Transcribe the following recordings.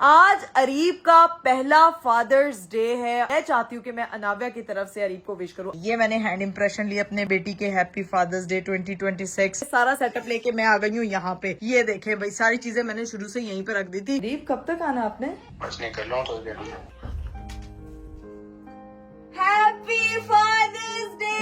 आज अरीब का पहला फादर्स डे है। मैं चाहती हूँ कि मैं अनाविया की तरफ से अरीब को विश करूँ। ये मैंने हैंड इंप्रेशन लिया अपने बेटी के हैप्पी फादर्स डे 2026। सारा सेटअप लेके मैं आ गई हूँ यहाँ पे। ये देखे भाई, सारी चीजें मैंने शुरू से यहीं पे रख दी थी। अरीब कब तक आना आपने? बस निकल रहा हूँ तो happy father's day.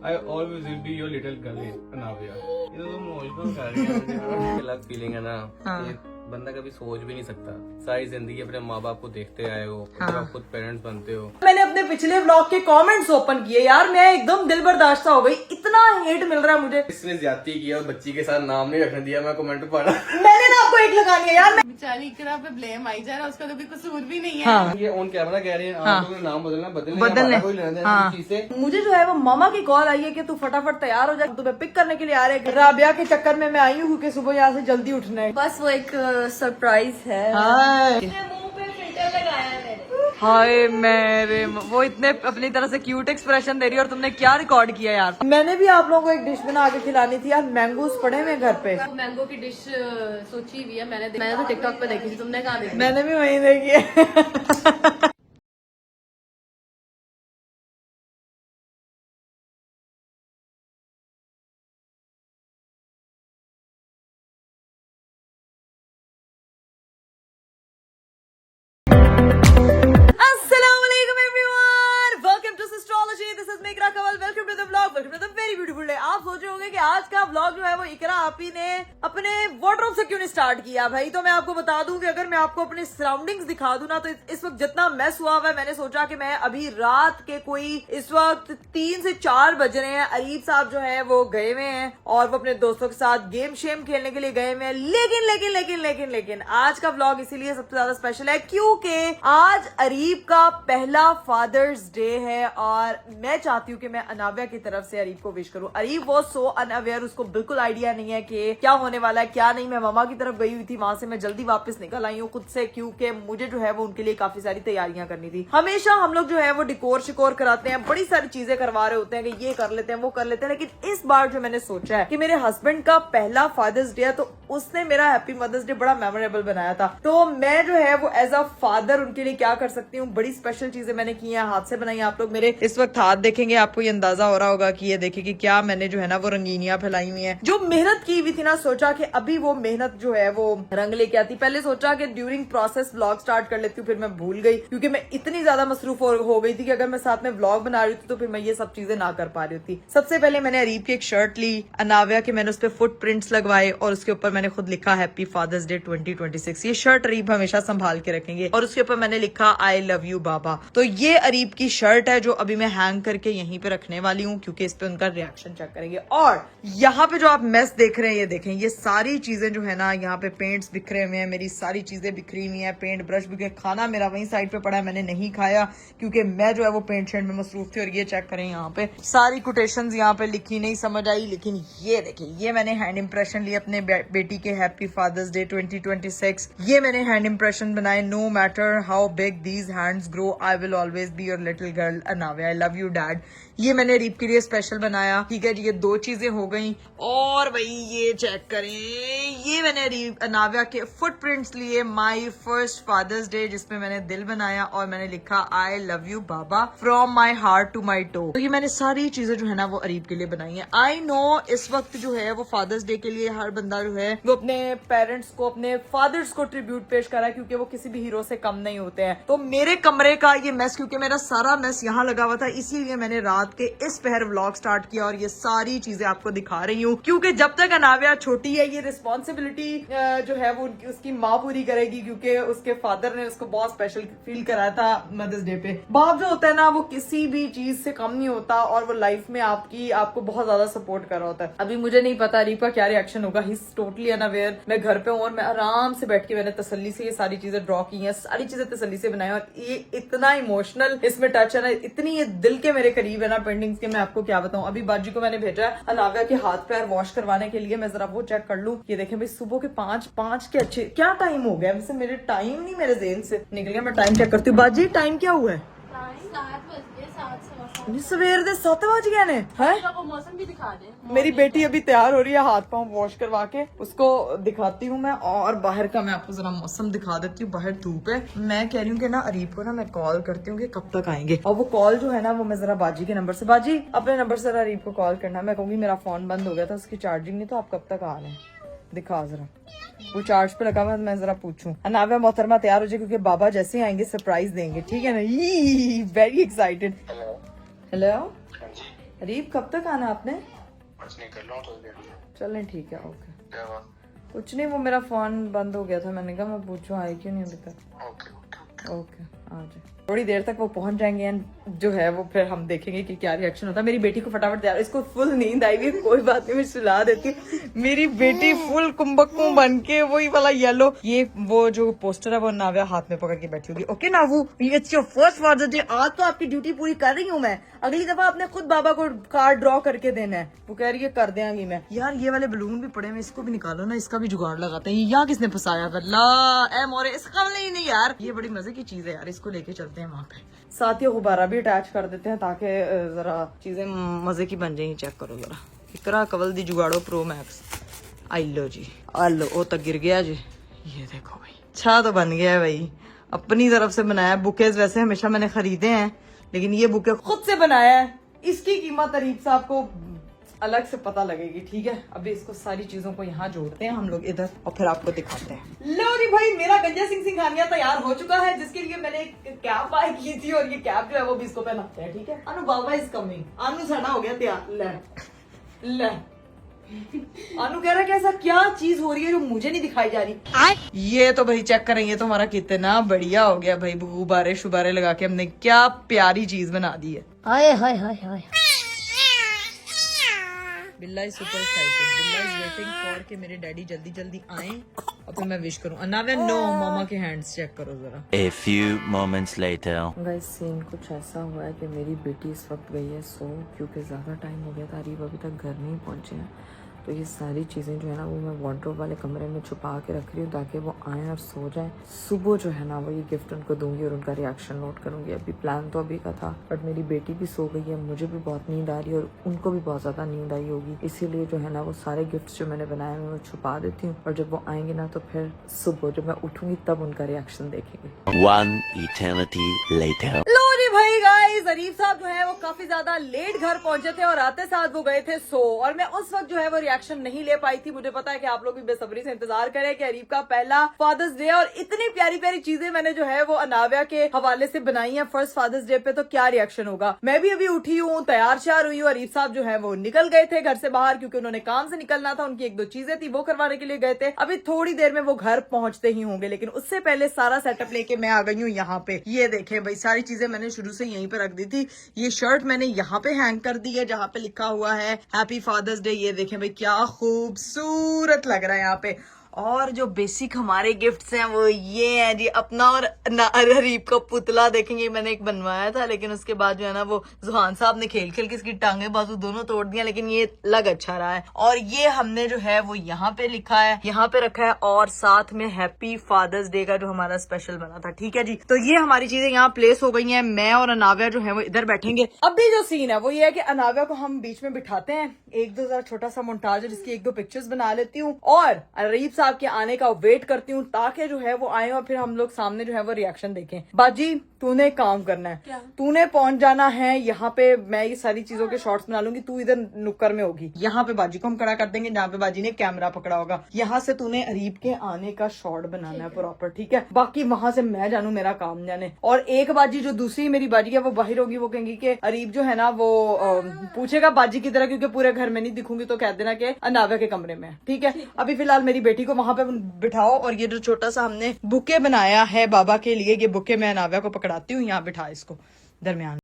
I always will be your little girl in Anavia. ये तो तुम इमोशनल कर रही है। अलग फीलिंग है ना। हाँ। ये बंदा कभी सोच भी नहीं सकता। सारी जिंदगी अपने माँ बाप को देखते आए हो, फिर आप खुद पेरेंट्स बनते हो। मैंने अपने पिछले व्लॉग के कमेंट्स ओपन किए यार, मैं एकदम दिल बर्दाश्त हो गई। इतना हेट मिल रहा है मुझे। इसने ज्यादती किया और बच्ची के साथ नाम नहीं रखने दिया। मैं कमेंट पढ़ा, मैंने ना आपको एक लगा लिया यार। बेचारी इकरा पे ब्लेम आई जा रहा है, उसका तो कोई कसूर भी नहीं है। हाँ। ये ऑन कैमरा कह रही है हाँ। आप लोगों ने नाम बदलना कोई लेना देना हाँ। इस चीज से। मुझे जो है वो मामा की कॉल आई है कि तू फटाफट तैयार हो जा, तुम्हें पिक करने के लिए आ रहे हैं। राबिया के चक्कर में मैं आई हूँ क्योंकि सुबह यहाँ से जल्दी उठना है। बस वो एक सरप्राइज है। हाय मुंह पे फिल्टर लगाया है मैंने। हाय मेरे, वो इतने अपनी तरह से क्यूट एक्सप्रेशन दे रही है और तुमने क्या रिकॉर्ड किया यार। मैंने भी आप लोगों को एक डिश बना के खिलानी थी यार। मैंगोस पड़े हुए घर पे। मैंगो की डिश सोची हुई है मैंने तो टिकटॉक पे देखी थी, तुमने कहाँ देखी? मैंने भी वही देखी है। Assalamualaikum everyone, welcome to Sistrology. This is Meghra Kawal. Welcome to the vlog. Welcome to the very beautiful day. आप सोच रहे होंगे कि आज का व्लॉग जो है वो इकरा आपी ने अपने वार्डरोब से क्यों नहीं स्टार्ट किया भाई। तो मैं आपको बता दूं कि अगर मैं आपको अपने सराउंडिंग्स दिखा दूं ना, तो इस वक्त जितना मैस हुआ हुआ है, मैंने सोचा कि मैं अभी रात के कोई इस वक्त 3 से 4 बज रहे हैं। अरीब साहब जो है वो गए हुए हैं और वो अपने दोस्तों के साथ गेम शेम खेलने के लिए गए हुए हैं। लेकिन लेकिन लेकिन लेकिन लेकिन आज का व्लॉग इसीलिए सबसे ज्यादा स्पेशल है क्योंकि आज अरीब का पहला फादर्स डे है और मैं चाहती हूँ कि मैं अनाविया की तरफ से अरीब को विश करूँ। अरीब वो सो अनअवेयर, उसको बिल्कुल आइडिया नहीं है कि क्या होने वाला है क्या नहीं। मैं मामा की तरफ गई हुई थी, वहां से मैं जल्दी वापस निकल आई हूँ खुद से, क्योंकि मुझे जो है वो उनके लिए काफी सारी तैयारियां करनी थी। हमेशा हम लोग जो है वो डिकोर शिकोर कराते हैं, बड़ी सारी चीजें करवा रहे होते हैं कि ये कर लेते हैं वो कर लेते हैं। लेकिन इस बार जो मैंने सोचा है कि मेरे हस्बैंड का पहला फादर्स डे है, तो उसने मेरा हैप्पी मदर्स डे बड़ा मेमोरेबल बनाया था। तो मैं जो है वो एज अ फादर उनके लिए क्या कर सकती हूँ, बड़ी स्पेशल चीजें मैंने की हैं, हाथ से बनाई। आप लोग मेरे इस वक्त हाथ देखेंगे, आपको ये अंदाजा हो रहा होगा कि ये देखे कि क्या मैंने जो है ना वो रंगीनियां फैलाई हुई हैं। जो मेहनत की हुई थी ना, सोचा कि अभी वो मेहनत जो है वो रंग लेके आती। पहले सोचा कि ड्यूरिंग प्रोसेस व्लॉग स्टार्ट कर लेती हूँ, फिर मैं भूल गई क्योंकि मैं इतनी ज्यादा मसरूफ हो गई थी कि अगर मैं साथ में व्लॉग बना रही थी तो फिर मैं ये सब चीजें ना कर पा रही थी। सबसे पहले मैंने अरीब की एक शर्ट ली अनाविया के, मैंने उस पर फुट प्रिंट्स लगवाए और उसके ऊपर मैंने खुद लिखा हैप्पी फादर्स डे 2026। ये शर्ट अरीब हमेशा संभाल के रखेंगे और उसके ऊपर मैंने लिखा आई लव यू बाबा। तो ये अरीब की शर्ट है जो अभी मैं हैंग करके यहीं पे रखने वाली हूँ क्योंकि इस पे उनका रिएक्शन चेक करेंगे। और यहाँ पे जो आप मेस देख रहे हैं, ये देखें, ये सारी चीजें जो है ना, यहाँ पे पेंट्स बिखरे हुए हैं, मेरी सारी चीजें बिखरी हुई हैं, पेंट ब्रश बिखरे, खाना मेरा वहीं साइड पे पड़ा है, मैंने नहीं खाया क्योंकि मैं जो है वो पेंट शेंट में मसरूफ थी। और ये चेक करें, यहाँ पे सारी कोटेशंस यहाँ पे लिखी, नहीं समझ आई। लेकिन ये देखें, ये मैंने हैंड इंप्रेशन लिया अपने बेटी के हैप्पी फादर्स डे 2026। ये मैंने हैंड इंप्रेशन बनाए, no matter how big these hands grow I will always be your little girl Anaviya, I love you dad. ये मैंने अरीब के लिए स्पेशल बनाया। ठीक है जी, ये 2 चीजें हो गई। और भाई ये चेक करें, ये मैंने अरीब अनाविया के फुटप्रिंट्स लिए, माय फर्स्ट फादर्स डे, जिसमें मैंने दिल बनाया और मैंने लिखा आई लव यू बाबा from my heart to my toe. तो ये मैंने सारी चीजें जो है ना वो अरीब के लिए बनाई है। आई नो इस वक्त जो है वो फादर्स डे के लिए हर बंदा जो है वो अपने पेरेंट्स को, अपने फादर्स को ट्रिब्यूट पेश कर रहा है क्योंकि वो किसी भी हीरो से कम नहीं होते हैं। तो मेरे कमरे का ये मैस, क्योंकि मेरा सारा मैस यहाँ लगा हुआ था, इसीलिए मैंने रात के इस पहर व्लॉग स्टार्ट किया और ये सारी चीजें आपको दिखा रही हूँ क्योंकि जब तक अनाविया छोटी है ये रिस्पॉन्सिबिलिटी जो है वो उसकी माँ पूरी करेगी, क्योंकि उसके फादर ने उसको बहुत स्पेशल फील कराया था मदर्स डे पे। बाप जो होता है ना वो किसी भी चीज से कम नहीं होता और वो लाइफ में आपको बहुत ज्यादा सपोर्ट कर रहा होता है। अभी मुझे नहीं पता अरीब का क्या रिएक्शन होगा, ही इज टोटली अनअवेयर। मैं घर पे हूँ और मैं आराम से बैठ के मैंने तसल्ली से ये सारी चीजें ड्रॉ की हैं, सारी चीजें तसल्ली से बनाई और ये इतना इमोशनल इसमें टच है ना, इतनी ये दिल के मेरे करीब है ना पेंटिंग्स के, मैं आपको क्या बताऊं। अभी बाजी को मैंने भेजा है अनाविया के हाथ पैर वॉश करवाने के लिए, मैं जरा वो चेक कर लूं। ये देखें भाई, सुबह के 5 के अच्छे क्या टाइम हो गया, वैसे मेरे टाइम नहीं मेरे जेहन से निकल गया। मैं टाइम चेक करती हूँ। बाजी टाइम क्या हुआ है? 7 बज गए, 7 सवा 7। सवेर दे 7 बज गए ने हैं। आपको मौसम भी दिखा दे। मेरी बेटी अभी तैयार हो रही है, हाथ पांव वॉश करवा के उसको दिखाती हूँ मैं। और बाहर का मैं आपको जरा मौसम दिखा देती हूँ। बाहर धूप है। मैं कह रही हूँ कि ना अरीब को ना मैं कॉल करती हूँ कि कब तक आएंगे। और वो कॉल जो है ना वो मैं जरा बाजी के नंबर से, बाजी अपने नंबर से जरा अरीब को कॉल करना। मैं कहूंगी मेरा फोन बंद हो गया था, उसकी चार्जिंग नहीं, तो आप कब तक आ रहे हैं दिखा जरा। वो चार्ज पे लगा हुआ है, मैं जरा पूछूं। अनाव्या मोहतरमा तैयार हो जाए क्योंकि बाबा जैसे ही आएंगे सरप्राइज देंगे, ठीक है ना। Very excited. हेलो अरीब, कब तक आना आपने? चलें ठीक है, ओके। कुछ नहीं, वो मेरा फोन बंद हो गया था, मैंने कहा मैं पूछूं आए क्यों नहीं अभी तक। ओके आ जाए, थोड़ी देर तक वो पहुंच जाएंगे एंड जो है वो फिर हम देखेंगे कि क्या रिएक्शन होता है। मेरी बेटी को फटाफट तैयार, इसको फुल नींद आई हुई है, कोई बात नहीं मैं सुला देती हूँ। मेरी बेटी फुल कुंभकू बन के वही वाला येलो, ये वो जो पोस्टर है वो नाव्या हाथ में पकड़ के बैठी होगी। Okay Navu, it's your first father's day. आज तो आपकी ड्यूटी पूरी कर रही हूँ मैं, अगली दफा आपने खुद बाबा को कार्ड ड्रॉ करके देना है। वो कह रही है कर देंगी मैं। यार ये वाले बलून भी पड़े हुए, इसको भी निकालो ना, इसका भी जुगाड़ लगाते हैं। यहाँ किसने फंसाया वल्ला ए मोरे, इसका नहीं यार, ये बड़ी मजे की चीज है यार, इसको लेके चलते हैं वहाँ पे। साथ ही गुब्बारा भी अटैच कर देते हैं ताकि जरा चीजें मजे की बन जाए। चेक करो जरा, इकरा कवल दी जुगाड़ो प्रो मैक्स। आई लो जी, आ लो, ओ तक गिर गया जी। ये देखो भाई, अच्छा तो बन गया है भाई, अपनी तरफ से बनाया। बुकेज वैसे हमेशा मैंने खरीदे हैं, लेकिन ये बुके खुद से बनाया है। इसकी कीमत अरीब साहब को अलग से पता लगेगी, ठीक है। अभी इसको सारी चीजों को यहाँ जोड़ते हैं हम लोग इधर और फिर आपको दिखाते हैं। लो जी भाई, मेरा गंजा सिंह सिंघानिया तैयार हो चुका है, जिसके लिए मैंने एक कैप बाय की थी और ये कैप जो है वो भी इसको पहनाते हैं, ठीक है। अनु बाबा इज कमिंग, अनु साडा हो गया तैयार। ले अनु कह रहा है कि ऐसा क्या चीज हो रही है जो मुझे नहीं दिखाई जा रही। ये तो भाई चेक करें, ये तो हमारा कितना बढ़िया हो गया भाई। गुब्बारे शुबारे लगा के हमने क्या प्यारी चीज बना दी है। हाय हाय हाय हाय, बिल्ला इज सुपर एक्साइटेड। बिल्ला इज वेटिंग फॉर कि मेरे डैडी जल्दी जल्दी आए और फिर मैं विश करूं। अनावे नो, मामा के हैंड्स चेक करो जरा। A few moments later. Guys scene कुछ ऐसा हुआ है कि मेरी बेटी इस वक्त गई है सो, क्योंकि ज़्यादा टाइम हो गया था, अरीब अभी तक घर नहीं पहुंचे हैं। तो ये सारी चीज़ें जो है ना वो मैं वार्डरोब वाले कमरे में छुपा के रख रही हूँ ताकि वो आएँ और सो जाएं। सुबह जो है ना वो ये गिफ्ट उनको दूंगी और उनका रिएक्शन नोट करूंगी। अभी प्लान तो अभी का था, बट मेरी बेटी भी सो गई है, मुझे भी बहुत नींद आ रही है और उनको भी बहुत ज़्यादा नींद आई होगी। इसीलिए जो है ना वो सारे गिफ्ट्स जो मैंने बनाए हैं वो छुपा देती हूँ, और जब वो आएंगे ना तो फिर सुबह जब मैं उठूंगी तब उनका रिएक्शन देखेंगे। One eternity later. लो जी भाई गाइस, अरीब साहब जो है वो काफी ज्यादा लेट घर पहुंचे थे और आते साथ वो गए थे सो, और मैं उस वक्त जो है वो रिएक्शन नहीं ले पाई थी। मुझे पता है कि आप लोग भी बेसब्री से इंतजार करें कि अरीब का पहला फादर्स डे, और इतनी प्यारी प्यारी चीजें मैंने जो है वो अनाव्या के हवाले से बनाई है फर्स्ट फादर्स डे पे, तो क्या रिएक्शन होगा। मैं भी अभी उठी हूँ, तैयार श्यार हुई हूँ। अरीब साहब जो है वो निकल गए थे घर से बाहर क्योंकि उन्होंने काम से निकलना था, उनकी एक दो चीजें थी वो करवाने के लिए गए थे। अभी थोड़ी देर में वो घर पहुंचते ही होंगे, लेकिन उससे पहले सारा सेटअप लेके मैं आ गई हूँ यहाँ पे। ये देखें भाई, सारी चीजें मैंने शुरू से यहीं पे रख दी थी। ये शर्ट मैंने यहाँ पे हैंग कर दी है जहाँ पे लिखा हुआ है हैप्पी फादर्स डे। ये देखें भाई क्या खूबसूरत लग रहा है यहाँ पे। और जो बेसिक हमारे गिफ्ट्स हैं वो ये है जी, अपना और अरीब का पुतला देखेंगे मैंने एक बनवाया था, लेकिन उसके बाद जो है ना वो जुहान साहब ने खेल खेल के इसकी टांगे बाजू दोनों तोड़ दिया, लेकिन ये लग अच्छा रहा है। और ये हमने जो है वो यहाँ पे लिखा है, यहाँ पे रखा है, और साथ में हैप्पी फादर्स डे का जो हमारा स्पेशल बना था, ठीक है जी। तो ये हमारी चीजें यहाँ प्लेस हो गई है। मैं और अनाव्या जो है वो इधर बैठेंगे। अभी जो सीन है वो ये है कि अनाव्या को हम बीच में बिठाते हैं, एक दो जरा छोटा सा मोन्टाज है जिसकी एक दो पिक्चर्स बना लेती हूँ, और अरीब साहब के आने का वेट करती हूँ ताकि जो है वो आए और फिर हम लोग सामने जो है वो रिएक्शन देखें। बाजी तूने काम करना है, तूने पहुंच जाना है यहाँ पे। मैं ये सारी चीजों के शॉट्स बना लूंगी, तू इधर नुक्कर में होगी। यहाँ पे बाजी को हम खड़ा कर देंगे जहाँ पे बाजी ने कैमरा पकड़ा होगा। यहाँ से तूने अरीब के आने का शॉट बनाना है प्रॉपर, ठीक है। बाकी वहां से मैं जानू, मेरा काम जाने। और एक बाजी जो दूसरी मेरी बाजी है वो बाहर होगी, वो कहेंगी कि अरीब जो है ना वो पूछेगा बाजी की तरह, क्योंकि पूरे घर में नहीं दिखूंगी तो कह देना कि अनाव्या के कमरे में, ठीक है। अभी फिलहाल मेरी बेटी को वहां पे बिठाओ, और ये जो छोटा सा हमने बुके बनाया है बाबा के लिए, ये बुके मैं अनाव्या को पकड़ाती हूँ, यहाँ बिठा इसको दरमियान।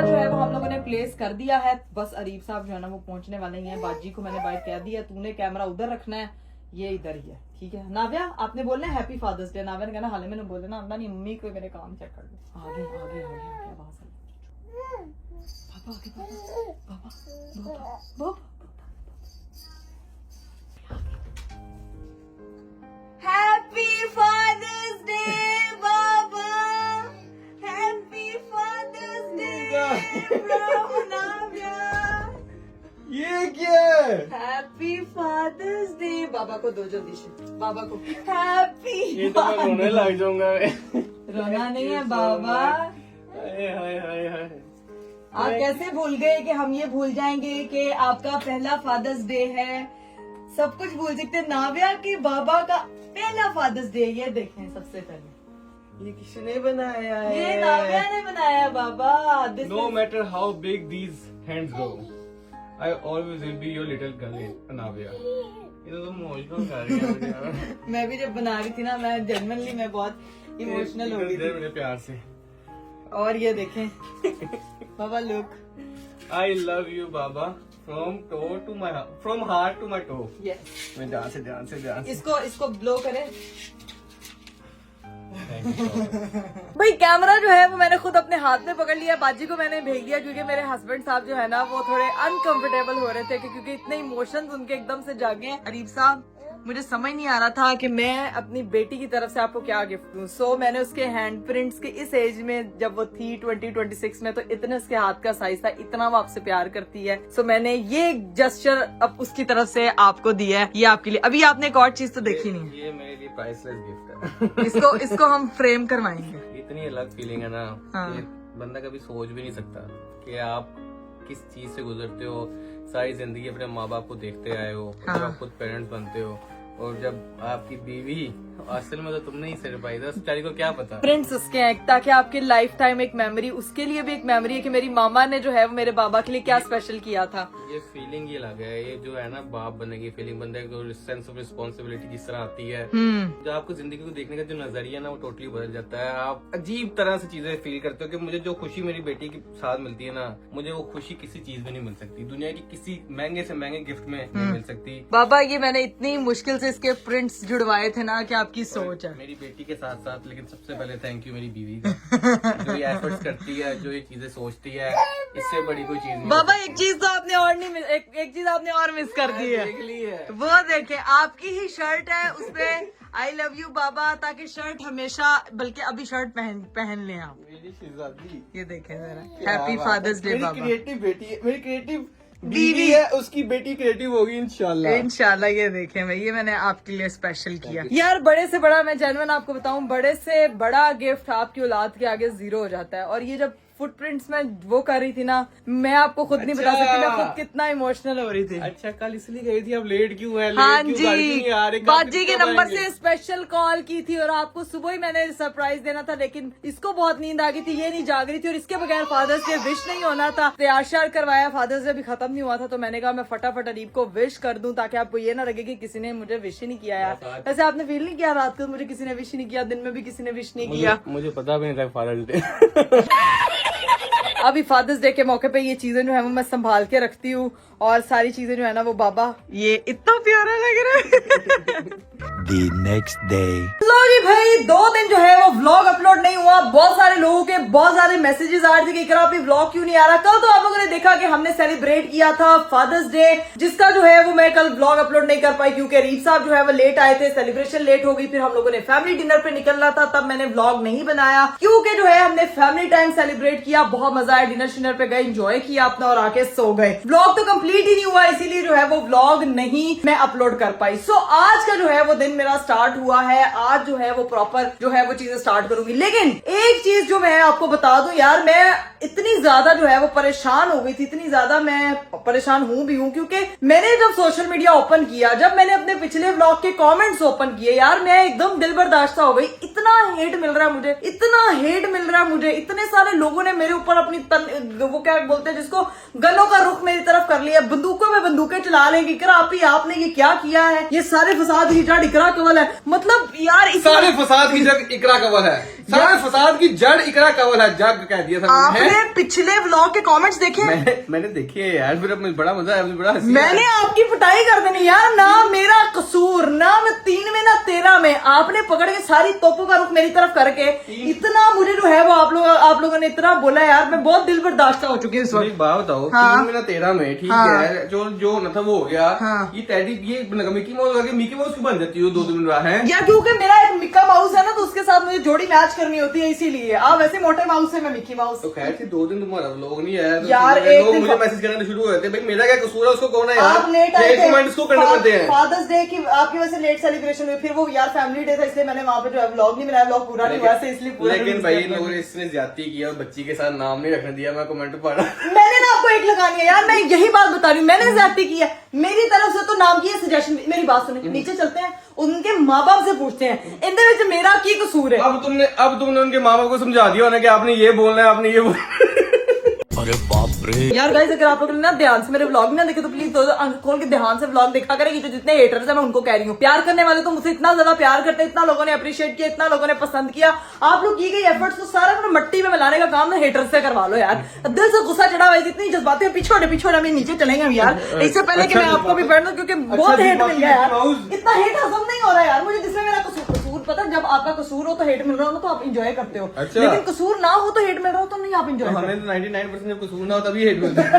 जो है वो हम लोगों ने प्लेस कर दिया है। बस अरीब साहब जो है ना वो पहुंचने वाले ही हैं। बाजी को मैंने बाइक कह दिया, तूने कैमरा उधर रखना है, ये इधर ही है, ठीक है। नाव्या आपने बोलना है हैप्पी फादर्स डे। नाव्या ने कहना हाले मैंने बोले ना अपना नहीं, मम्मी को मेरे काम चेक कर दो। आगे आगे आगे आगे आवाज पापा आगे पापा पापा पापा हैप्पी फादर्स डे बाबा, happy father's day from Navya. ये क्या है? Happy father's day. बाबा को दो जल्दी से, बाबा को हैप्पी। ये तो मैं रोने लग जाऊंगा। रोना नहीं है बाबा। हाय हाय हाय हाय। आप कैसे भूल गए कि हम ये भूल जाएंगे कि आपका पहला फादर्स डे है। सब कुछ भूल सकते हैं। नाव्या के बाबा का पहला फादर्स डे, ये देखें सबसे पहले ये किसने बनाया है? ये नाव्या ने बनाया बाबा। No matter how big these hands go, I always will be your little girl, Anavya. ये तो तुम इमोशनल कर रही हो यार। मैं भी जब बना रही थी ना, मैं जेन्युइनली मैं बहुत इमोशनल हो गई थी। मेरे प्यार से। और ये देखें बाबा look, I love you, Baba, from toe to my from heart to my toe. Yes. मैं ध्यान से ध्यान से ध्यान से। इसको ब्लो करें। Thank you so much. भाई कैमरा जो है वो मैंने खुद अपने हाथ में पकड़ लिया। बाजी को मैंने भेज दिया क्योंकि मेरे हस्बैंड साहब जो है ना वो थोड़े अनकंफर्टेबल हो रहे थे क्योंकि इतने इमोशंस उनके एकदम से जागे हैं। अरीब साहब मुझे समझ नहीं आ रहा था कि मैं अपनी बेटी की तरफ से आपको क्या गिफ्ट दूं। सो मैंने उसके हैंड प्रिंट्स के इस एज में जब वो थी 20-26 में, तो इतने उसके हाथ का साइज था, इतना वो आपसे प्यार करती है। सो मैंने ये जेस्चर अब उसकी तरफ से आपको दिया है, ये आपके लिए। अभी आपने एक और चीज तो देखी नहीं है। ये मेरे लिए प्राइसलेस गिफ्ट है। इसको हम फ्रेम करवाएंगे। इतनी अलग फीलिंग है ना, हाँ। ये बंदा कभी सोच भी नहीं सकता कि आप किस चीज से गुजरते हो। सारी जिंदगी अपने माँ बाप को देखते आए हो, हाँ। जब आप खुद पेरेंट्स बनते हो, और जब आपकी बीवी, असल में तो तुमने ही सिर पाई था, बेचारी को क्या पता। प्रिंट्स उसके हैं ताकि आपके लाइफ टाइम एक मेमोरी, उसके लिए भी एक मेमोरी है कि मेरी मामा ने जो है वो मेरे बाबा के लिए क्या स्पेशल किया था। ये फीलिंग ही अलग है। ये जो है ना बाप बनने की फीलिंग, बंदे को सेंस ऑफ रिस्पॉन्सिबिलिटी जिस तरह आती है, जो आपको जिंदगी को देखने का जो नजरिया है ना वो टोटली बदल जाता है। आप अजीब तरह से चीजें फील करते हो कि मुझे जो खुशी मेरी बेटी के साथ मिलती है ना, मुझे वो खुशी किसी चीज में नहीं मिल सकती, दुनिया की किसी महंगे से महंगे गिफ्ट में नहीं मिल सकती। बाबा ये मैंने इतनी मुश्किल से इसके प्रिंट्स जुड़वाए थे ना कि आपकी सोच है। मेरी बेटी के साथ साथ, लेकिन सबसे पहले थैंक यू मेरी बीवी का, जो ये एफर्ट्स करती है, जो ये चीजें सोचती है, इससे बड़ी कोई चीज नहीं। बाबा एक चीज तो आपने और नहीं एक चीज आपने और मिस कर दी है। देख ली है। वो देखे आपकी ही शर्ट है, उसपे आई लव यू बाबा, ताकि शर्ट हमेशा, बल्कि अभी शर्ट पहन लें आप। मेरी शहजादी, ये देखें जरा, हैप्पी फादर्स डे बाबा। क्रिएटिव बेटी है, मेरी क्रिएटिव बीवी है, उसकी बेटी क्रिएटिव होगी इंशाल्लाह। इंशाल्लाह। ये देखें भाई, ये मैंने आपके लिए स्पेशल किया। यार बड़े से बड़ा, मैं जेन्युइन आपको बताऊं, बड़े से बड़ा गिफ्ट आपकी औलाद के आगे जीरो हो जाता है। और ये जब फुटप्रिंट्स में वो कर रही थी ना, मैं आपको खुद नहीं बता सकती मैं खुद कितना इमोशनल हो रही थी। अच्छा कल इसलिए गई थी, अब लेट क्यों है? हाँ जी, बाजी के नंबर से स्पेशल कॉल की थी और आपको सुबह ही मैंने सरप्राइज देना था, लेकिन इसको बहुत नींद आ गई थी, ये नहीं जाग रही थी, और इसके बगैर फादर्स डे विश नहीं होना था। तैयार श्यार करवाया, फादर्स डे भी खत्म नहीं हुआ था, तो मैंने कहा मैं फटाफट अरीब को विश कर दूं ताकि आपको ये ना लगे कि किसी ने मुझे विश ही नहीं किया। यार वैसे आपने फील नहीं किया रात को मुझे किसी ने विश नहीं किया, दिन में भी किसी ने विश नहीं किया? मुझे पता भी नहीं था फादर्स डे। अभी फादर्स डे के मौके पे ये चीजें जो है वो मैं संभाल के रखती हूँ, और सारी चीजें जो है ना वो बाबा, ये इतना प्यारा लग रहा है। The next day. लो जी भाई, 2 दिन जो है वो व्लॉग अपलोड नहीं हुआ। बहुत सारे लोगों के बहुत सारे मैसेजेस आ रहे थे कि इकरा अभी व्लॉग क्यों नहीं आ रहा। कल तो आप लोगों ने देखा कि हमने सेलिब्रेट किया था फादर्स डे, जिसका जो है वो मैं कल व्लॉग अपलोड नहीं कर पाई क्योंकि रीब साहब जो है वो लेट आए थे, सेलिब्रेशन लेट हो गई। फिर हम लोगों ने फैमिली डिनर पे निकलना था, तब मैंने व्लॉग नहीं बनाया क्योंकि जो है हमने फैमिली टाइम सेलिब्रेट किया, बहुत मजा आया, डिनर शिनर पे गए, एंजॉय किया अपना और आके सो गए। व्लॉग तो कंप्लीट ही नहीं हुआ, इसीलिए जो है वो व्लॉग नहीं मैं अपलोड कर पाई। सो आज का जो है वो दिन मेरा स्टार्ट हुआ है, आज जो है वो प्रॉपर जो है वो चीजें स्टार्ट करूंगी। लेकिन एक चीज जो मैं आपको बता दूं यार, मैं इतनी ज्यादा जो है वो परेशान हो गई थी, इतनी ज्यादा मैं परेशान हूं भी हूं क्योंकि मैंने जब सोशल मीडिया ओपन किया, जब मैंने अपने पिछले व्लॉग के कमेंट्स ओपन किए, यार मैं एकदम दिल बर्दाश्त हो गई। इतना इतना हेट मिल रहा है मुझे, इतना हेट मिल रहा है मुझे। इतने सारे लोगों ने मेरे ऊपर अपनी वो क्या बोलते हैं जिसको, गनों का रुख मेरी तरफ कर लिया, बंदूकों में बंदूकें चला लेंगे। इकरा आपी आपने ये क्या किया है, ये सारे फसाद की जड़ इकरा कंवल है। मतलब यार सारे फसाद की जड़ इकरा कंवल है, सारे फसाद की जड़ इकरा कंवल है, जग कह दिया सबने। आपने पिछले व्लॉग के कमेंट्स देखे? मैंने देखे है यार, फिर अब बड़ा मजा है, बड़ा हंसी मैंने आपकी पिटाई कर देनी यार, ना मेरा कसूर, ना मैं 3 में ना 13 में। आपने पकड़ के सारी तोपों का रुख मेरी तरफ करके इतना मुझे जो है वो आप लोगों ने इतना बोला यार, मैं बहुत दिल बर्दाश्त हो चुकी हूँ इस वक्त। एक बात बताओ, 3 में ना 13 में ठीक है, जो न था वो हो गया। ये टैडी ये मिकी माउस होगा, मिकी माउस क्यों बन जाती है 2 दिन रहा है यार? क्योंकि मेरा एक मिक्का माउस है ना, तो उसके साथ मुझे जोड़ी मैच करनी होती है, इसीलिए। आप वैसे मोटे माउस है, मैं मिकी माउस। तो खैर थी 2 दिन तुम्हारा लोग नहीं आया तो यार, लोग एक मुझे मैसेज करना शुरू हो जाते हैं, भाई मेरा क्या कसूर है, उसको कौन है यार, आप लेट आए थे, कमेंट्स को करने पड़ते हैं। फादर्स डे की आपकी वजह से लेट सेलिब्रेशन हुई, फिर वो यार फैमिली डे था, इसलिए मैंने वहाँ पे जो है व्लॉग नहीं बनाया, व्लॉग पूरा नहीं हुआ, इसलिए पूरा। लेकिन भाई इन लोगों ने इसने ज्यादती किया और बच्ची के साथ नाम नहीं रखने दिया, मैं कमेंट पढ़ा। मैंने ना आपको एक लगानी है यार, मैं यही बात बता रही हूँ, मैंने ज्यादती की है मेरी तरफ से, तो नाम की सजेशन। मेरी बात सुने, नीचे चलते हैं, उनके माँ बाप से पूछते हैं इनके विच मेरा की कसूर है। अब तुमने उनके माँ बाप को समझा दिया होना कि आपने ये बोलना है, आपने ये बोलना। अरे बाप रे। यार गाइस, अगर आप लोग ने ना ध्यान से मेरे व्लॉग ना देखे तो प्लीज आंख खोल के ध्यान से व्लॉग देखा करें। जो जितने हेटर्स हैं मैं उनको कह रही हूँ, प्यार करने वाले तो मुझसे इतना ज्यादा प्यार करते हैं, इतना लोगों ने अप्रिशिएट किया, इतना लोगों ने पसंद किया। आप लोग की गई एफर्ट्स को सारा अपने मट्टी में मिलाने का काम ना हेटर्स से करवा लो यार। दिल से गुस्सा चढ़ा हुआ है, जितनी जज्बातें पीछे मैं नीचे चलेंगे हम यार। इससे पहले कि मैं आपको भी पढ़ दूं, क्योंकि बहुत हेट मिल गया यार, इतना हेट हजम नहीं हो रहा यार मुझे, जिसमें मेरा कसूर पता है। जब आपका कसूर हो तो हेट मिल रहा हो ना, तो आप इंजॉय करते हो, लेकिन कसूर ना हो तो हेट मिल रहा हो तो नहीं आप इंजॉय करते। हमें तो 99% जब कसूर ना हो तभी हेट मिलता है।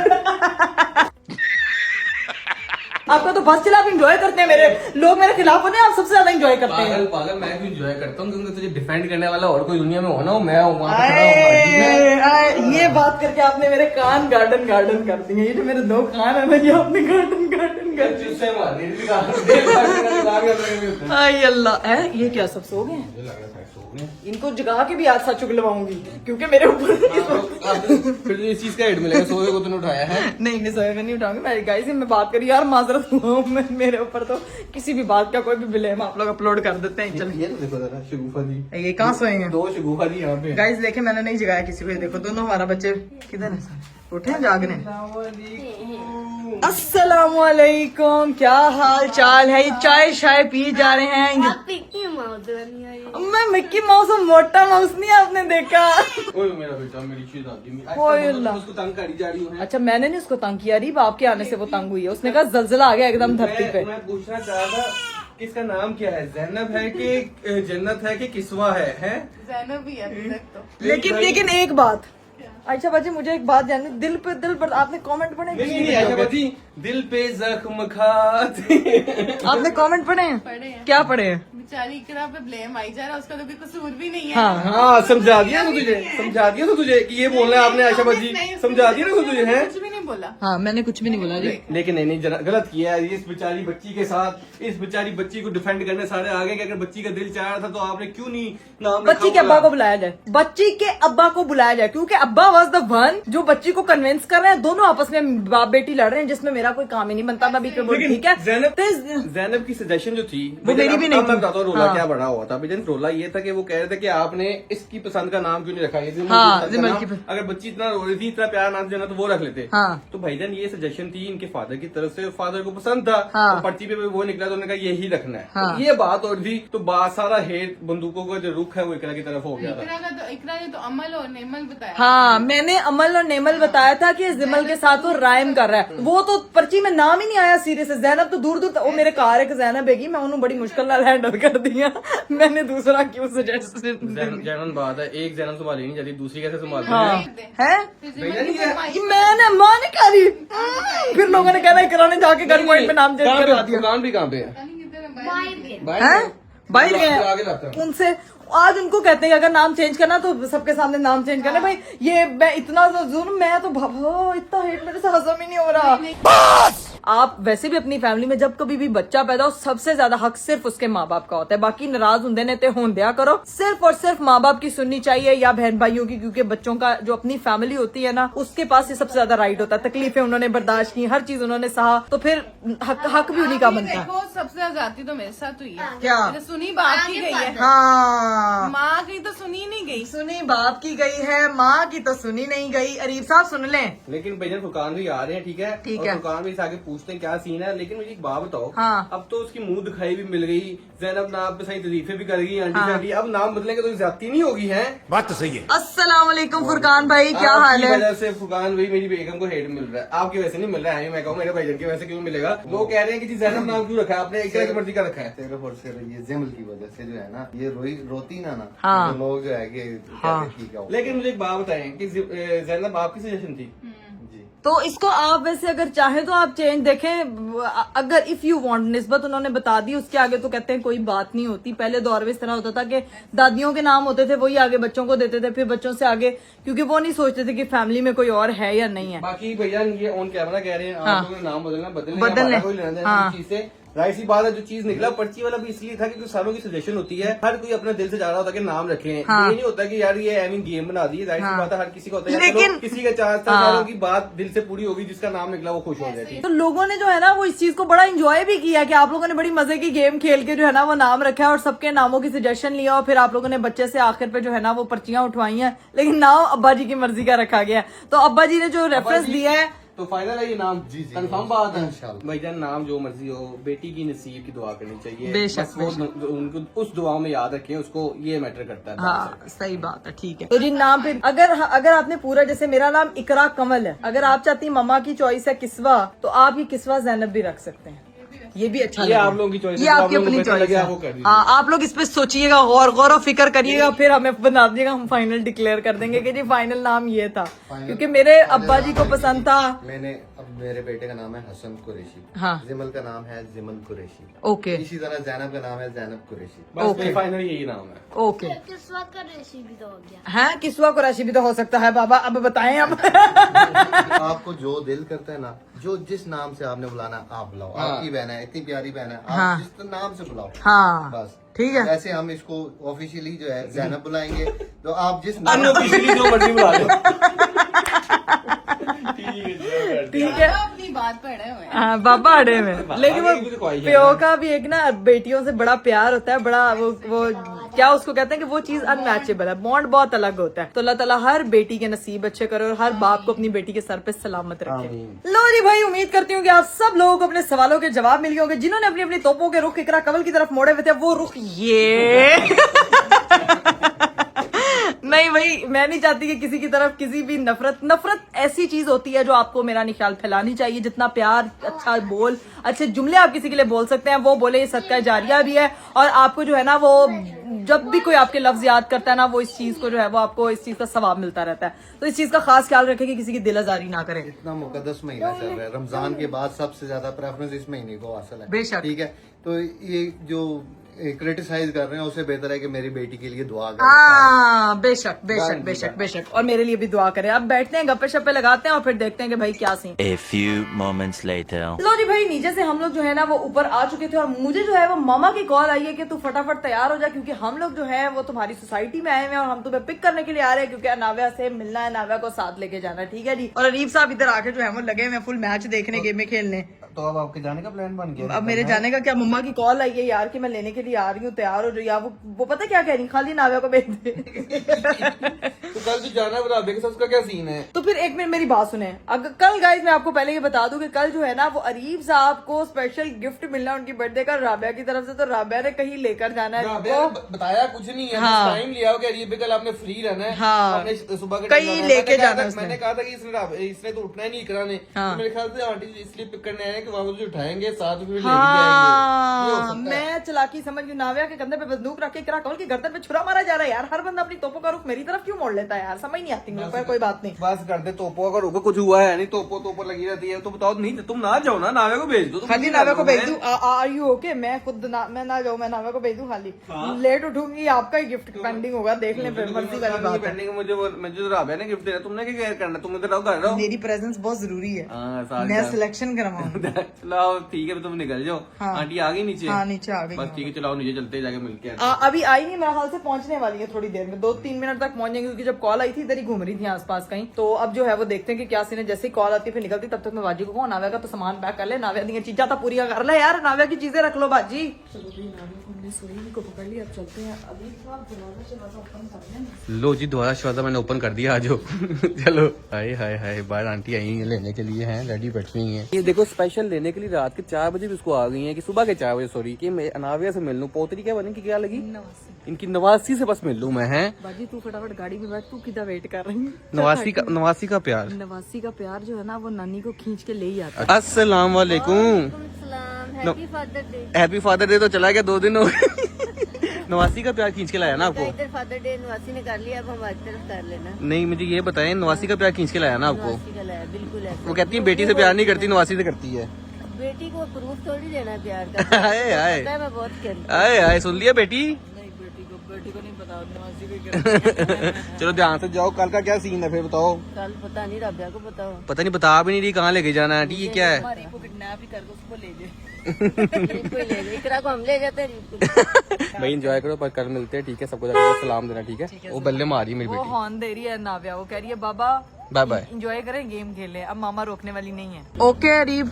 आपका तो बस चला, आप इंजॉय करते हैं, मेरे लोग मेरे खिलाफ होने, आप सबसे ज्यादा इंजॉय करते हैं। पागल मैं भी इंजॉय करता हूँ, क्योंकि तुझे डिफेंड करने वाला और कोई दुनिया में होना हो, मैं हूँ वहाँ पे खड़ा हूँ। ये बात करके आपने मेरे कान गार्डन कर दिए। ये जो मेरे 2 कान है ना, ये आपने गार्डन कर दिए। आई अल्लाह है, ये क्या सब सो गए? इनको जगा के भी आज सच उगलवाऊंगी, क्योंकि मेरे ऊपर फिर इस चीज का हेट मिलेगा, सोए को तूने उठाया है। नहीं सोए नहीं उठाऊंगी मैं। गाइस मैं बात करी यार, माजरत हुआ मेरे ऊपर तो किसी भी बात का कोई भी ब्लेम आप लोग अपलोड कर देते हैं। चल ये तो देखो जरा शगुफा जी, ये कहाँ सोएंगे? 2 शगुफा जी यहाँ पे। गाइस देखे, मैंने नहीं जगाया किसी को। ये देखो दोनों हमारा बच्चे किधर है, उठे हैं जागने। अस्सलामुअलैकुम, क्या हाल चाल है? ये चाय शाय पी जा रहे हैं। मैं मिक्की माउस हूँ, मोटा माउस नहीं आपने देखा। ओए मेरा बेटा, मेरी चीज आती है, उसको तंग करी जा रही हूँ। अच्छा, मैंने नहीं उसको तंग किया, रीब आपके आने से वो तंग हुई है। उसने कहा जलजला आ गया एकदम धरती पे। मैं पूछना चाह रहा था कि इसका नाम क्या है, जैनब है कि जन्नत है कि किस्वा है? जैनब ही है अभी तक तो। लेकिन एक बात, अच्छा बाजी मुझे एक बात जाननी, दिल पर आपने कमेंट पढ़े? नहीं आशा बाजी, दिल पे जख्म खाते। आपने कमेंट पढ़े हैं? पढ़े हैं। क्या पढ़े हैं? बेचारी इकरा पे ब्लेम आई जा रहा है, उसका तो कोई कसूर भी नहीं है। हाँ समझा दिया तो तुझे कि ये बोलना है आपने आशा बाजी, समझा दिया ना तुझे है। कुछ भी नहीं बोला। हाँ मैंने कुछ भी नहीं बोला जी। लेकिन नहीं गलत किया है इस बेचारी बच्ची के साथ। इस बेचारी बच्ची को डिफेंड करने सारे आगे, कि अगर बच्ची का दिल चाह रहा था तो आपने क्यों नहीं नाम बच्ची के अब्बा को बुलाया जाए, बच्ची के अब्बा को बुलाया जाए, क्योंकि अब्बा वाज द वन जो बच्ची को कन्विंस कर रहे हैं। दोनों आपस में बाप बेटी लड़ रहे हैं, जिसमें मेरा कोई काम ही नहीं बनता। मैं बीच में बोली ठीक है। जैनब की सजेशन जो थी वो मेरी भी नहीं थी। मैं बताता हूँ रोला क्या बड़ा हुआ था। रोला ये था कि वो कह रहे थे कि आपने इसकी पसंद का नाम क्यों नहीं रखा, अगर बच्ची इतना रो रही थी, इतना प्यार नाम देना तो वो रख लेते। तो भाईजान ये सजेशन थी इनके फादर की तरफ से, फादर को पसंद था, तो पर्ची पे वो निकला तो उन्होंने कहा यही रखना है। ये बात और थी, तो सारा हेट बंदूकों का जो रुख है वो इकरा की तरफ हो गया था। इकरा ने तो अमल और नेमल बताया। हाँ मैंने अमल और नेमल बताया था कि जिमल के साथ वो राइम कर रहा है। वो तो पर्ची में नाम ही नहीं आया सीरियस है। जैनब तो दूर वो मेरे कार एक जैनब हैगी, मैं उन्होंने बड़ी मुश्किल नाल हैंडल कर दिया। मैंने दूसरा क्यों सजेस्ट जैनन बात है, एक जैनन संभाली नहीं जाती, दूसरी कैसे संभालती है? मैंने मां नहीं कह रही, फिर लोगों ने कहना कराने जाके गन पॉइंट पे नाम चेंज करवा दिया। दुकान भी कहाँ पे है? बाहर गए उनसे। आज उनको कहते हैं कि अगर नाम चेंज करना तो सबके सामने नाम चेंज करना। भाई ये मैं इतना जुर्म, मैं तो इतना हेट मेरे से हजम ही नहीं हो रहा। आप वैसे भी अपनी फैमिली में जब कभी भी बच्चा पैदा हो, सबसे ज्यादा हक सिर्फ उसके माँ बाप का होता है। बाकी नाराज होंदे ने ते होंदिया करो, सिर्फ और सिर्फ माँ बाप की सुननी चाहिए या बहन भाइयों की, क्योंकि बच्चों का जो अपनी फैमिली होती है ना, उसके पास ये सबसे ज्यादा राइट होता है। तकलीफें उन्होंने बर्दाश्त की, हर चीज उन्होंने सहा, तो फिर हक भी उन्हीं का बनता है। देखो सबसे ज्यादा जाती तो मेरे साथ हुई है। क्या? मैंने सुनी बाप की गई है, हाँ, माँ की तो सुनी नहीं गई। सुनी बाप की गई है, माँ की तो सुनी नहीं गई। अरीब साहब सुन लें। लेकिन भैया फुरकान भी आ रहे हैं, ठीक है, ठीक और है। फुरकान भी इस आगे पूछते हैं क्या सीन है। लेकिन मुझे एक बात बताओ, हाँ। अब तो उसकी मुंह दिखाई भी मिल गई, ज़ैनब नाम पे सही तरीफे भी कर गई आंटी हाँ। आंटी, अब नाम बदलेंगे तो ज्यादती नहीं होगी है? बात तो सही है। अस्सलाम वालेकुम फुरकान भाई, क्या हाल आपकी है? वजह से फुरकान भाई मेरी बेगम को हेट मिल रहा है, आपकी वजह से नहीं मिल रहा है। मैं कहूँ मेरे भाईजान की वजह से क्यों मिलेगा? लोग कह रहे हैं कि जी ज़ैनब नाम क्यों रखा है आपने, इकरा की मर्जी का रखा है। सिर्फ और सिर्फ ये जिमल की वजह से जो है ना, ये रोती ना हाँ। तो लोग जो है कि हाँ। कहते ठीक है। लेकिन मुझे एक बात बताएं कि ज़ैनब आपकी सजेशन थी? जी तो इसको आप वैसे अगर चाहें तो आप चेंज देखें, अगर इफ यू वांट, निस्बत उन्होंने बता दी, उसके आगे तो कहते हैं कोई बात नहीं होती। पहले दौर में इस तरह होता था कि दादियों के नाम होते थे, वही आगे बच्चों को देते थे, फिर बच्चों से आगे, क्योंकि वो नहीं सोचते थे कि फैमिली में कोई और है या नहीं है। बाकी भैया ये ऑन कैमरा कह रहे हैं हाँ। आप लोगों ने नाम बदलना बदलने। हमारा कोई लेना देना हाँ। नहीं चीज से। राइट सी बात है, जो चीज निकला पर्ची वाला भी इसलिए था क्योंकि सारों की सजेशन होती है, हर कोई अपने दिल से चाह रहा होता है कि नाम रखें। हाँ। ये नहीं होता कि यार ये गेम बना दी। राइट सी हाँ। बात है, हर किसी का होता है, लेकिन- किसी का चाहता हाँ। सारों की बात दिल से पूरी होगी, जिसका नाम निकला वो खुश हो जाती है। तो लोगों ने जो है ना वो इस चीज को बड़ा एंजॉय भी किया कि आप लोगों ने बड़ी मजे की गेम खेल के जो है ना वो नाम रखा है और सबके नामों की सजेशन लिया, और फिर आप लोगों ने बच्चे से आखिर पे जो है ना वो पर्चियां उठवाई हैं, लेकिन नाम अब्बा जी की मर्जी का रखा गया है। तो अब्बा जी ने जो रेफरेंस दिया है, तो फाइनल है ये नाम? जी, जी, कंफर्म बात है इंशाल्लाह। भाईजान, नाम जो मर्जी हो, बेटी की नसीब की दुआ करनी चाहिए। बेशक, बस वो उनको उस दुआ में याद रखें, उसको ये मैटर करता है। हाँ सही बात है, ठीक है। तो जी नाम पे अगर आपने पूरा, जैसे मेरा नाम इकरा कमल है, अगर आप चाहती मम्मा की चॉइस है किस्वा, तो आप ये किस्वा ज़ैनब भी रख सकते हैं, ये भी अच्छा ये लगेगा। आप लोगों की choice है, ये जो आप आपकी लोगों को अपनी बेटर चॉइस लगे, है। आप वो कर दीजिए। हाँ, आप लोग इस पे सोचिएगा, गौर फिक्र करिएगा, फिर हमें बता दीजिएगा, हम फाइनल डिक्लेयर कर देंगे कि जी फाइनल नाम ये था, क्योंकि मेरे अब्बा जी को पसंद था। अब मेरे बेटे का नाम है हसन कुरैशी, हाँ। जिमल का नाम है जिमल कुरैशी, ओके इसी तरह जैनब का नाम है जैनब कुरैशी। बस फाइनल यही नाम है। ओके। किस्वा का रेसिपी तो हो गया। हाँ, किस्वा कुरैशी भी तो हो सकता है बाबा, अब बताएं अब। आपको जो दिल करता है ना, जो जिस नाम से आपने बुलाना आप बुलाओ। आपकी बहन है, इतनी प्यारी बहन है, हाँ। आप जिस नाम से बुलाओ हाँ बस। ठीक है। वैसे हम इसको ऑफिशियली जो है जैनब बुलाएंगे, तो आप जिस नाम अनऑफिशियली जो मर्जी बुला लो। ठीक है। अपनी बात पे अड़े हुए हैं। हाँ, बाबा अड़े में, लेकिन आगे भी तो वो ख्वाहिश है प्यो ना। का भी एक ना बेटियों से बड़ा प्यार होता है, बड़ा वो क्या उसको कहते हैं कि वो चीज अनमैचेबल है, बॉन्ड बहुत अलग होता है। तो अल्लाह ताला हर बेटी के नसीब अच्छे करे और हर बाप को अपनी बेटी के सर पे सलामत रखे। लो जी भाई, उम्मीद करती हूँ कि आप सब लोगों को अपने सवालों के जवाब मिल गए होंगे। जिन्होंने अपनी अपनी तोपों के रुख इकरा कमल की तरफ मोड़े हुए थे, वो रुख ये नहीं भाई, मैं नहीं चाहती कि किसी की तरफ किसी भी नफरत ऐसी चीज होती है जो आपको, मेरा नहीं ख्याल, फैलानी चाहिए। जितना प्यार, अच्छा बोल, अच्छे जुमले आप किसी के लिए बोल सकते हैं वो बोले, ये सदका जारिया भी है। और आपको जो है ना वो जब भी कोई आपके लफ्ज याद करता है ना, वो इस चीज को जो है वो आपको इस चीज का सवाब मिलता रहता है। तो इस चीज का खास ख्याल रखें कि किसी की दिल आजारी ना करें। इतना मुकद्दस महीना चल रहा है, रमजान के बाद सबसे ज्यादा प्रेफरेंस इस महीने को हासिल है। बेशक। ठीक है, तो ये जो क्रिटिसाइज कर रहे हैं उससे बेहतर है कि मेरी बेटी के लिए दुआ करें। हाँ, बेशक। और मेरे लिए भी दुआ करें। अब बैठते हैं, गप्पे शप्पे लगाते हैं और फिर देखते हैं कि भाई क्या scene. A few moments later. लो जी भाई, नीचे से हम लोग जो है ना वो ऊपर आ चुके थे और मुझे जो है वो मामा की कॉल आई है कि तू फटाफट तैयार हो जा, क्योंकि हम लोग जो है वो तुम्हारी सोसाइटी में आए हुए हैं और हम तुम्हें पिक करने के लिए आ रहे हैं, क्योंकि नाव्या से मिलना है, नाव्या को साथ लेके जाना है। ठीक है जी। और अरीब साहब इधर आके जो है वो लगे हुए फुल मैच देखने, गेमें खेलने। तो अब आपके जाने का प्लान बन गया? अब मेरे जाने का क्या, मम्मा की कॉल आई है यार कि मैं लेने के लिए आ रही हूँ, तैयार हो जो। या वो पता क्या कह रही, खाली नाव्या को भेज दे। तो कल जो जाना है बता के उसका क्या सीन है? तो फिर एक मिनट मेरी बात सुने। अगर कल गाइस मैं आपको पहले ये बता दूं कि कल जो है ना वो अरीब साहब को स्पेशल गिफ्ट मिलना है उनकी बर्थडे का राबिया की तरफ से। तो राबिया ने कहीं लेकर जाना है उनको। बताया कुछ नहीं है, हाँ। टाइम लिया हो कि कल आपने फ्री रहना है। हाँ। आपने सुबह के कहीं टाइम जाना है। लेके मैंने कहा जाना था- उसने। मैंने कहा था कि इसने तो उठना ही नहीं कराने। हाँ। तो मेरे ख्याल से आंटी जी इसलिए पिक करने आए हैं कि वहाँ मुझे उठाएंगे, साथ में लेके हाँ, जाएंगे। ये हो सकता है। मैं चालाकी समझ गई। नाविया के कंधे पे बंदूक रख के इकरा कमल की गर्दन पे छुरा मारा जा रहा है यार। हर बंदा अपनी तोपों का रुख मेरी तरफ क्यों मोड़ लेता है यार, समझ नहीं आती मेरे को। कोई बात नहीं, बस कर दे तोपो, अगर ऊपर कुछ हुआ है नहीं तोपो लगी रहती है तो बताओ। नहीं तुम ना जाओ ना, नावे को भेज दो। खाली नावे को भेज दूं? Are you okay? मैं खुद मैं ना जाऊं, मैं नावे को भेज दूं खाली? लेट उठूंगी, आपका ही गिफ्ट पेंडिंग होगा, देख लें फिर, मर्जी वाली बात है। मुझे राबिया ने गिफ्ट देना, तुमने क्या करना, तुम इधर रहो, घर रहो। मेरी प्रेजेंस बहुत जरूरी है, हाँ, मैं सिलेक्शन करवाऊंगा। चलो ठीक है, तुम निकल जाओ। हाँ। आंटी आ गई नीचे? हाँ नीचे आ गई। बस ठीक है, चलाओ नीचे चलते जाके मिलके अभी आई नहीं, मेरा ख्याल से पहुंचने वाली है थोड़ी देर में, 2-3 मिनट तक पहुंच जाएंगे, क्योंकि जब कॉल आई थी इधर ही घूम रही थी आसपास कहीं। तो अब जो है वो देखते हैं कि क्या सीन है। जैसे ही कॉल आती है फिर निकलती, तब तक मैं बाजी को कहूँ नाव्या का तो सामान पैक कर ले, नाव्या दी चीजा तो पूरी कर ले यार, नाव्या की चीजें रख लो बाजी। चलो जी, नाव्या को हमने सोई को पकड़ लिया, अब चलते हैं। अभी तो आप दरवाजा ओपन कर लें। लो जी, दोबारा श्रद्धा मैंने ओपन कर दिया, आज चलो। हाय हाय हाय, बाहर आंटी आई है लेने के लिए, हैं रेडी बैठी हुई हैं। ये देखो स्पेशल लेने के लिए रात के 4 बजे भी उसको आ गई है, कि सुबह के 4 बजे सॉरी, कि मैं नाविया से मिल लूं। पोतरी क्या बने की क्या लगी, इनकी नवासी से बस मिल लूं मैं। है बाजी तू फटाफट गाड़ी में बैठ, तू किधर वेट कर रही है? नवासी का प्यार, नवासी का प्यार जो है ना वो नानी को खींच के ले ही आता है। अस्सलाम वालेकुम। Happy father day. Happy father day तो चला गया, 2 दिन हो गए। नवासी का प्यार खींच के लाया ना आपको? इधर फादर डे नवासी ने कर लिया, अब हमारी तरफ कर लेना। नहीं मुझे ये बताएं, नवासी का प्यार खींच के लाया ना आपको? नवासी का लाया, बिल्कुल ऐसा। वो कहती है बेटी से प्यार नहीं करती, नवासी से करती है। बेटी को प्रूफ थोड़ी देना प्यार का। हाय हाय पता है मैं बहुत करती हाय हाय, सुन लिया बेटी? बेटी को नहीं पता, नवासी को चलो ध्यान से जाओ, कल का क्या सीन है फिर बताओ। हूँ। कल पता नहीं, राबिया को बताओ। पता नहीं, बता भी नहीं रही कहाँ लेके जाना है। ये क्या है? हमारी को किडनैप ही कर दो, उसको ले जाए। रिंकू ही ले ले, इकरा को हम ले जाते हैं, रिंकू। भाई एंजॉय करो, पर कल मिलते हैं, ठीक है? सबको जाकर सलाम देना, ठीक है? वो बल्ले मारी मेरी वो बेटी। हॉर्न दे रही है नाव्या, वो कह रही है बाबा बाय बाय। एंजॉय करें, गेम खेले, अब मामा रोकने वाली नहीं है। ओके अरीब,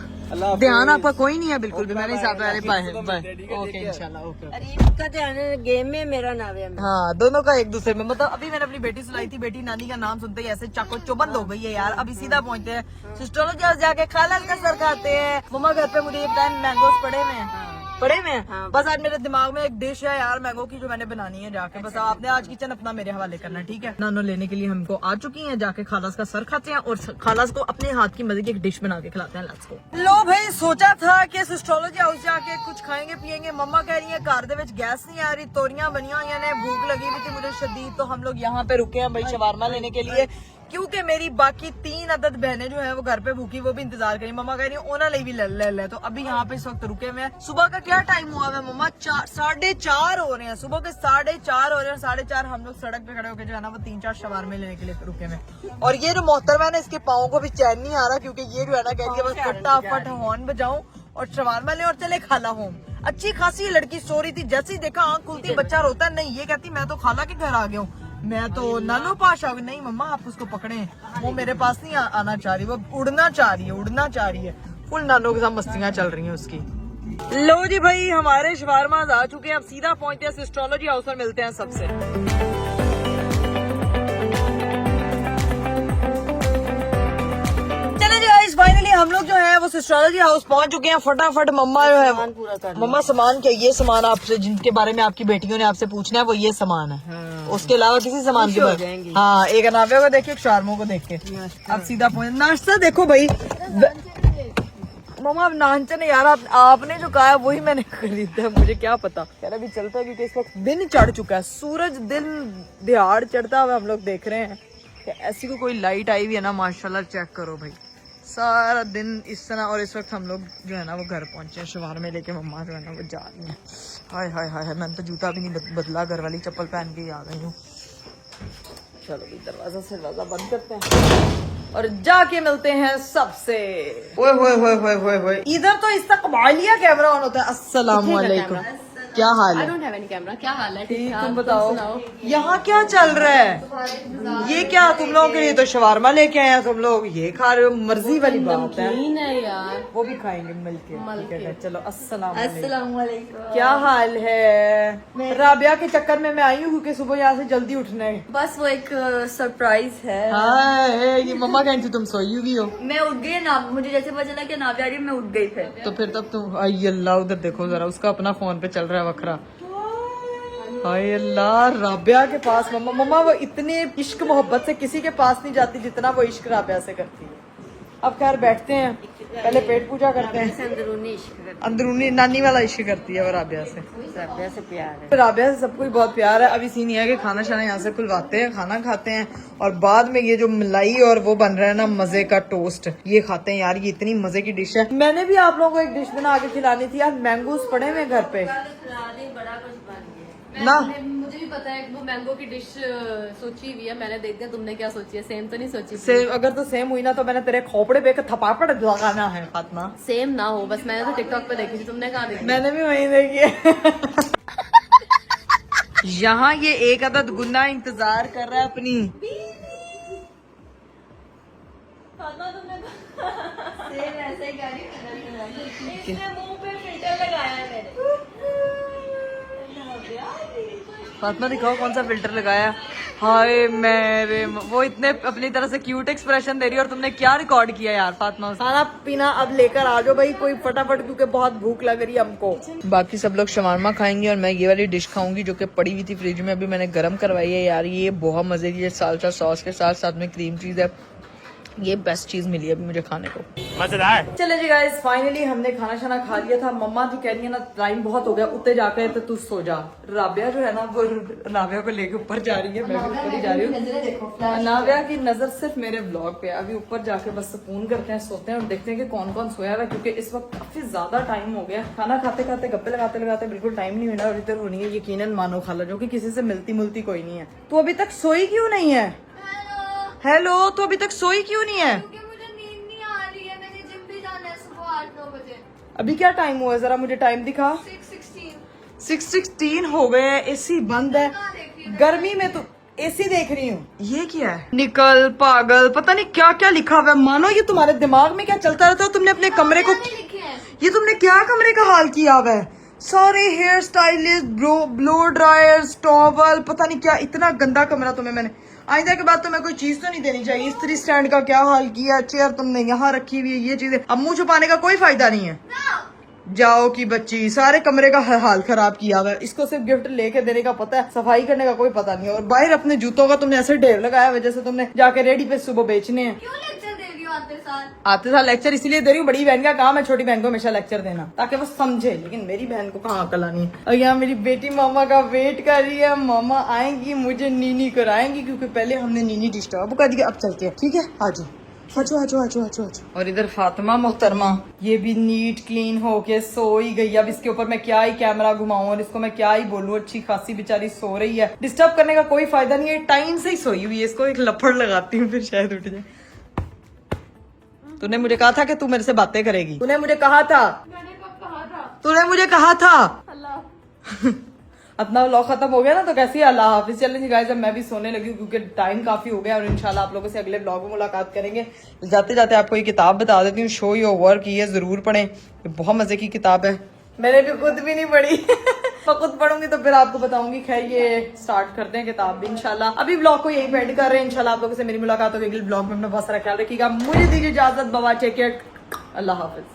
ध्यान आपका कोई नहीं है बिल्कुल भी, मैंने हिसाब लगाया। बाय ओके इंशाल्लाह ओके। अरे का ध्यान है गेम में, मेरा नावे में। हाँ दोनों का एक दूसरे में, मतलब अभी मैंने अपनी बेटी सुलाई थी, बेटी नानी का नाम सुनते ही ऐसे चाको चौबंद हो गई है यार। अभी सीधा पहुंचते हैं सिस्टरों के जाके खाला का सर खाते हैं। मम्मा घर पे मुझे एक टाइम मैंगोस पड़े में बस आज मेरे दिमाग में एक डिश है यार मैंगो की, जो मैंने बनानी है जाके। बस आपने आज किचन अपना मेरे हवाले करना है, ठीक है? नानो लेने के लिए हमको आ चुकी हैं, जाके खालास का सर खाते हैं और खालास को अपने हाथ की मजे की एक डिश बना के खिलाते हैं। Let's go. लो भाई, सोचा था कि एस्ट्रोलॉजी हाउस जाके कुछ खाएंगे पियेंगे। मम्मा कह रही है घर दे विच गैस नहीं आ रही, तोरियां बनी हुई ने, भूख लगी हुई थी मुझे शदीद, तो हम लोग यहाँ पे रुके हैं भाई शवारमा लेने के लिए, क्योंकि मेरी बाकी 3 अदद बहनें जो है वो घर पे भूखी, वो भी इंतजार करी। मम्मा कह रही है ओना ले भी ले। तो अभी यहाँ पे इस वक्त रुके हुए हैं। सुबह का क्या टाइम हुआ है मम्मा? 4:30 हो रहे हैं, सुबह के 4:30 हो रहे हैं। 4:30 हम लोग सड़क पे खड़े होकर जो है ना वो 3-4 शवारमे लेने के लिए रुके हुए। और ये जो मोहतरमा है ना, इसके पाँव को भी चैन नहीं आ रहा, क्योंकि ये जो है ना कह रही है बस फटाफट हॉर्न बजाऊं और शवारमा ले और चले खाला होम। अच्छी खासी लड़की सो रही थी, जैसे ही देखा आंख खुलती बच्चा रोता है, नहीं ये कहती मैं तो खाला के घर आ गया हूँ, मैं तो नानो पास आ गई। नहीं मम्मा आप उसको पकड़े, वो मेरे पास नहीं आना चाह रही, वो उड़ना चाह रही है। फुल नानो के साथ मस्तियां चल रही हैं उसकी। लो जी भाई, हमारे शवारमाज आ चुके हैं, अब सीधा पहुंचते हैं एस्ट्रोलॉजी हाउस में, मिलते हैं सबसे। फाइनली हम लोग जो है वो एस्ट्रोलॉजी हाउस पहुंच चुके हैं। फटाफट मम्मा जो है, मम्मा सामान क्या, ये सामान आपसे जिनके बारे में आपकी बेटियों ने आपसे पूछना है वो ये सामान है, उसके अलावा किसी सामान के बारे में। हाँ, एक अनावे को देख के, एक शारमो को देख के। अब सीधा पहुंच, नाश्ता देखो भाई मम्मा, अब नाश्ता यार आपने जो कहा है वही मैंने खरीदा है, मुझे क्या पता। यार अभी चलता है क्योंकि इस वक्त दिन चढ़ चुका है, सूरज दिन दिहाड़ चढ़ता हुआ हम लोग देख रहे हैं। ऐसी कोई लाइट आई हुई है ना, माशाल्लाह चेक करो भाई, सारा दिन इस तरह। और इस वक्त हम लोग जो है ना वो घर पहुंचे हैं शवारमे लेके, मम्मा जो है ना वो जा रही है। हाय हाय हाय, मैंने तो जूता भी नहीं बदला, घर वाली चप्पल पहन के ही आ गई हूँ। चलो भी दरवाजा बंद करते हैं और जाके मिलते हैं सबसे। ओए इधर तो इस्तकबालिया कैमरा ऑन होता है। अस्सलाम वालेकुम, क्या हाल है? I don't have any camera. क्या हाल है? ठीक, तुम बताओ यहाँ क्या चल रहा है? ये क्या तुम लोगों के लिए तो शवारमा लेके आए हैं, तुम लोग ये खा रहे हो, मर्जी वाली बात है। नमकीन है यार, वो भी खाएंगे मिलके, ठीक है? चलो अस्सलाम अस्सलामुअलैकुम। क्या हाल है? राबिया के चक्कर में मैं आई हूँ क्योंकि सुबह यहाँ से जल्दी उठना है। बस वो एक सरप्राइज है। हाँ, ये मम्मा कहीं थी, तुम सोई हुई हो? मैं उठ गई ना, मुझे जैसे पता चला कि नाव्या आ रही है, मैं उठ गई थे। तो फिर तब तुम, आई अल्लाह, उधर देखो जरा, उसका अपना फोन पे चल रहा है वखरा। हाय अल्लाह, राबिया के पास मम्मा वो इतने इश्क मोहब्बत से किसी के पास नहीं जाती जितना वो इश्क राबिया से करती है। अब खैर बैठते हैं पहले पेट पूजा करते हैं, से अंदरूनी इश्क करते अंदरूनी नानी वाला इश्क करती है वो राबिया से। हैं, राबिया से प्यार है। राबिया से सबको ही बहुत प्यार है। अभी सीन ये है कि खाना शाना यहाँ से खुलवाते हैं, खाना खाते हैं और बाद में ये जो मलाई और वो बन रहा है ना मजे का टोस्ट, ये खाते हैं। यार ये इतनी मजे की डिश है। मैंने भी आप लोगों को एक डिश बना के खिलानी थी यार, मैंगोस पड़े हुए घर पे बड़ा कुछ बन गया। ना। मुझे भी पता है वो मैंगो की डिश सोची हुई है मैंने, देख दिया तुमने क्या सोची है, सेम तो नहीं सोची? सेम अगर तो सेम हुई ना तो मैंने तेरे खोपड़े पे एक थप्पड़ लगाना है फातिमा। सेम ना हो बस, मैंने तो टिकटॉक पे देखी थी, तुमने कहाँ देखी? मैंने भी वही देखी है। यहाँ ये एक अदद गुन्ना इंतजार कर रहा है अपनी। फातिमा दिखाओ कौन सा फिल्टर लगाया। हाय मेरे वो इतने अपनी तरह से क्यूट एक्सप्रेशन दे रही है और तुमने क्या रिकॉर्ड किया यार फातिमा। खाना पीना अब लेकर आ जाओ भाई कोई फटाफट, क्योंकि बहुत भूख लग रही है हमको। बाकी सब लोग शवारमा खाएंगे और मैं ये वाली डिश खाऊंगी जो कि पड़ी हुई थी फ्रिज में, अभी मैंने गर्म करवाई है। यार ये बहुत मजे की है, सालसा सॉस के साथ, साथ में क्रीम चीज है। ये बेस्ट चीज मिली है अभी मुझे खाने को, मजेदार। चले जी गाइस, फाइनली हमने खाना शाना खा लिया था। मम्मा जी कह रही है ना टाइम बहुत हो गया, उत्ते जाकर तो तू सो जा। राबिया जो है ना वो नाविया को लेके ऊपर जा रही है, मैं भी ऊपर ही जा रही हूँ। नाविया की नजर सिर्फ मेरे ब्लॉग पे। अभी ऊपर जाके बस सुकून करते हैं, सोते हैं और देखते हैं कि कौन कौन सोया हुआ है, क्योंकि इस वक्त काफी ज्यादा टाइम हो गया। खाना खाते खाते गप्पे लगाते लगाते बिल्कुल टाइम नहीं हुआ और इधर होनी है यकीनन मानो खाला, जो कि किसी से मिलती मुलती कोई नहीं है। तू अभी तक सोई क्यों नहीं है? हेलो, तो अभी तक सोई क्यों नहीं है? क्योंकि मुझे नींद नहीं आ रही है, मैंने जिम भी जाना है सुबह 8-9 बजे। अभी क्या टाइम हुआ है, जरा मुझे टाइम दिखा। 6:16 हो गए, एसी बंद है। गर्मी में तो एसी देख रही हूँ। ये क्या है? निकल पागल, पता नहीं क्या क्या लिखा हुआ है। मानो ये तुम्हारे दिमाग में क्या चलता रहता है। तुमने अपने कमरे को, ये तुमने क्या कमरे का हाल किया हुआ है? सारे hair stylist, blow dryers, towel, पता नहीं क्या, इतना गंदा कमरा तुम्हें। मैंने आइंदा के बाद तो मैं कोई चीज तो नहीं देनी चाहिए। इस्त्री स्टैंड का क्या हाल किया, चेयर तुमने यहाँ रखी हुई है, ये चीजें। अब मुंह छुपाने का कोई फायदा नहीं है। जाओ की बच्ची, सारे कमरे का हाल खराब किया हुआ है। इसको सिर्फ गिफ्ट लेके देने का पता है, सफाई करने का कोई पता नहीं है। और बाहर अपने जूतों का तुमने ऐसे ढेर लगाया हुआ जैसे तुमने जाके रेडी पे सुबह बेचने हैं। क्यों लेक्चर दे रही हो आते साल? आते साल लेक्चर इसलिए दे रही हूँ, बड़ी बहन का काम है छोटी बहन को हमेशा लेक्चर देना ताकि वो समझे, लेकिन मेरी बहन को कहाँ अकल आनी है। और यहाँ मेरी बेटी मामा का वेट कर रही है, मामा आएंगी मुझे नीनी कराएंगी, क्योंकि पहले हमने नीनी डिस्टर्ब कर दी। अब चलते हैं, ठीक है? आजो आजो आजो आजो आजो आजो। और इधर फातिमा मोहतरमा ये भी नीट क्लीन होके सो ही गई। अब इसके ऊपर मैं क्या ही कैमरा घुमाऊं और इसको मैं क्या ही बोलूं। अच्छी खासी बेचारी सो रही है, डिस्टर्ब करने का कोई फायदा नहीं है। टाइम से ही सोई हुई है, इसको एक लपड़ लगाती हूँ फिर शायद उठ जाए। तूने मुझे कहा था कि तू मेरे से बातें करेगी, तूने मुझे कहा था, मैंने कब कहा था? तूने मुझे कहा था। अल्लाह अपना व्लॉग खत्म हो गया ना, तो कैसी अल्लाह हाफिज। चलें जी गाइस, अब मैं भी सोने लगी हूँ क्योंकि टाइम काफी हो गया और इंशाल्लाह आप लोगों से अगले व्लॉग में मुलाकात करेंगे। जाते जाते आपको ये किताब बता देती हूँ, शो योर वर्क, ये जरूर पढ़ें, ये बहुत मजे की किताब है। मैंने भी खुद भी नहीं पढ़ी। मैं खुद पढ़ूंगी तो फिर आपको बताऊंगी। खैर ये स्टार्ट करते हैं किताब भी इंशाल्लाह। अभी ब्लॉग को यही एंड कर रहे हैं। इंशाल्लाह आप लोगों से मेरी मुलाकात होगी अगले ब्लॉग में। अपना बहुत सारा ख्याल रखिएगा। मुझे दीजिए इजाजत, बाबा, टेक केयर, अल्लाह हाफिज।